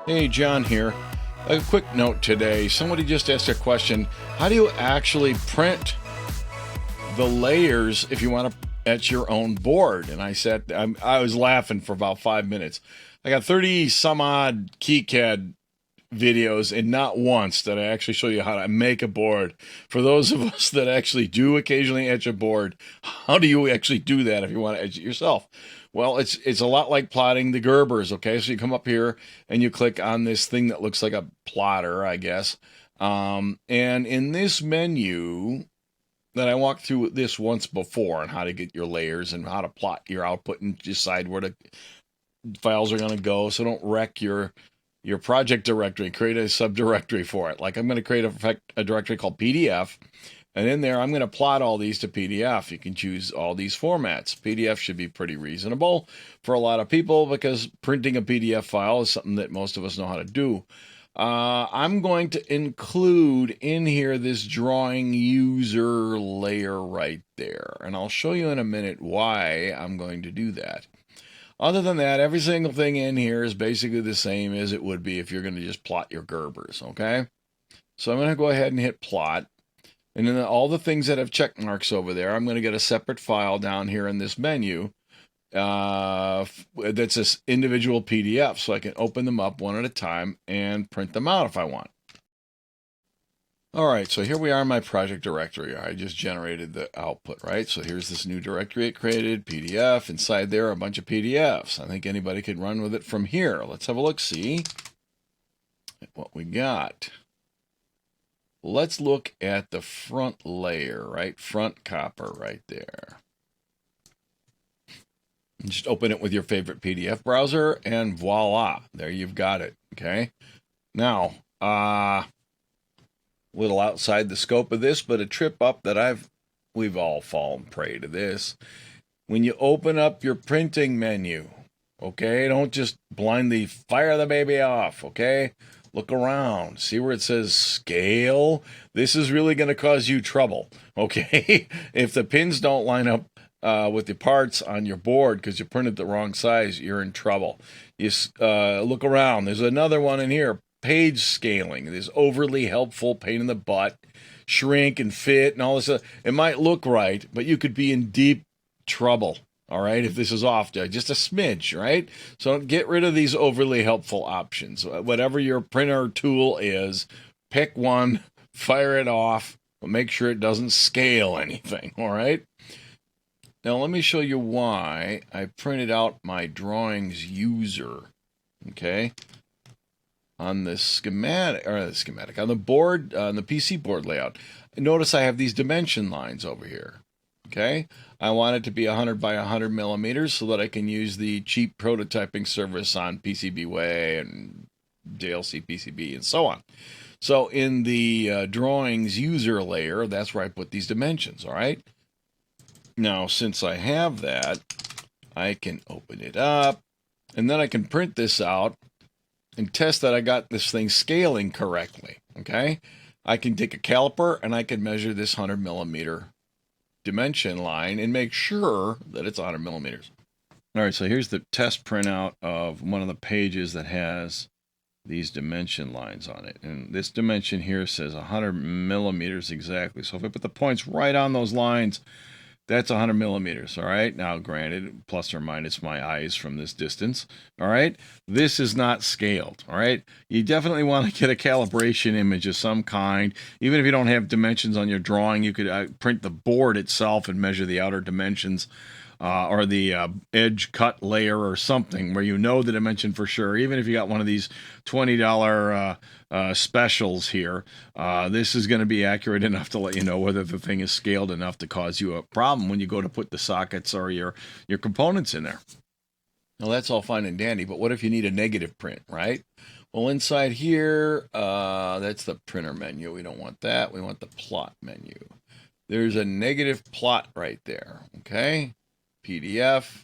Hey, John here. A quick note today. Somebody just asked a question. How do you actually print the layers if you want to etch your own board? And I said, I was laughing for about 5 minutes. I got 30 some odd KiCad videos, and not once did I actually show you how to make a board. For those of us that actually do occasionally etch a board, how do you actually do that if you want to etch it yourself? Well, it's a lot like plotting the Gerbers, okay? So you come up here and you click on this thing that looks like a plotter, I guess. And in this menu, that I walked through this once before on how to get your layers and how to plot your output and decide where the files are going to go, so don't wreck your project directory. Create a subdirectory for it. Like I'm going to create a directory called PDF, and in there I'm going to plot all these to PDF. You can choose all these formats. PDF should be pretty reasonable for a lot of people because printing a PDF file is something that most of us know how to do. I'm going to include in here this drawing user layer right there, and I'll show you in a minute why I'm going to do that. Other than that, every single thing in here is basically the same as it would be if you're going to just plot your Gerbers, okay? So I'm going to go ahead and hit plot. And then all the things that have check marks over there, I'm going to get a separate file down here in this menu that's this individual PDF, so I can open them up one at a time and print them out if I want. All right, so here we are in my project directory. I just generated the output, right? So here's this new directory it created, PDF. Inside there are a bunch of PDFs. I think anybody could run with it from here. Let's have a look, see what we got. Let's look at the front layer, right? Front copper right there. Just open it with your favorite PDF browser, and voila, there you've got it, okay? Now, little outside the scope of this, but a trip up that we've all fallen prey to this. When you open up your printing menu, okay, don't just blindly fire the baby off, okay? Look around, see where it says scale. This is really going to cause you trouble, okay? If the pins don't line up with the parts on your board because you printed the wrong size, you're in trouble. You look around. There's another one in here. Page scaling, this overly helpful pain in the butt, shrink and fit and all this stuff. It might look right, but you could be in deep trouble, all right, if this is off just a smidge, right? So get rid of these overly helpful options. Whatever your printer tool is, pick one, fire it off, but make sure it doesn't scale anything, all right? Now let me show you why I printed out my drawings user, okay? On the schematic, on the board, on the PC board layout, notice I have these dimension lines over here. Okay, I want it to be 100 by 100 millimeters so that I can use the cheap prototyping service on PCBWay and JLC PCB and so on. So in the drawings user layer, that's where I put these dimensions. All right. Now, since I have that, I can open it up, and then I can print this out and test that I got this thing scaling correctly, okay? I can take a caliper and I can measure this 100 millimeter dimension line and make sure that it's 100 millimeters. All right, so here's the test printout of one of the pages that has these dimension lines on it. And this dimension here says 100 millimeters exactly. So if I put the points right on those lines, that's 100 millimeters, all right? Now, granted, plus or minus my eyes from this distance, all right? This is not scaled, all right? You definitely want to get a calibration image of some kind. Even if you don't have dimensions on your drawing, you could print the board itself and measure the outer dimensions or the edge cut layer or something where you know the dimension for sure. Even if you got one of these $20 specials here, this is going to be accurate enough to let you know whether the thing is scaled enough to cause you a problem when you go to put the sockets or your components in there. Now that's all fine and dandy, but what if you need a negative print, right? Well, inside here, that's the printer menu. We don't want that. We want the plot menu. There's a negative plot right there, okay? PDF,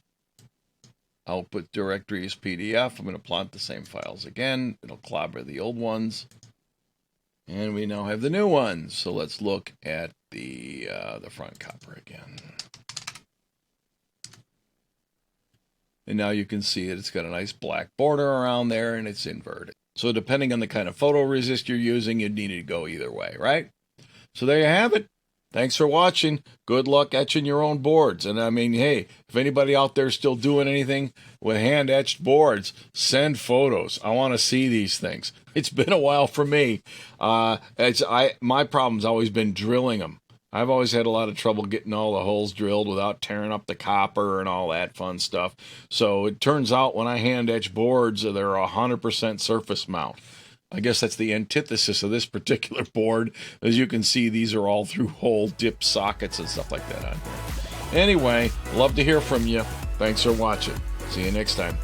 output directory is PDF. I'm going to plot the same files again. It'll clobber the old ones. And we now have the new ones. So let's look at the front copper again. And now you can see that it's got a nice black border around there and it's inverted. So depending on the kind of photoresist you're using, you'd need to go either way, right? So there you have it. Thanks for watching. Good luck etching your own boards. And I mean, hey, if anybody out there is still doing anything with hand-etched boards, send photos. I want to see these things. It's been a while for me. My problem's always been drilling them. I've always had a lot of trouble getting all the holes drilled without tearing up the copper and all that fun stuff. So it turns out when I hand-etch boards, they're 100% surface mount. I guess that's the antithesis of this particular board. As you can see, these are all through hole dip sockets and stuff like that on here. Anyway, love to hear from you. Thanks for watching. See you next time.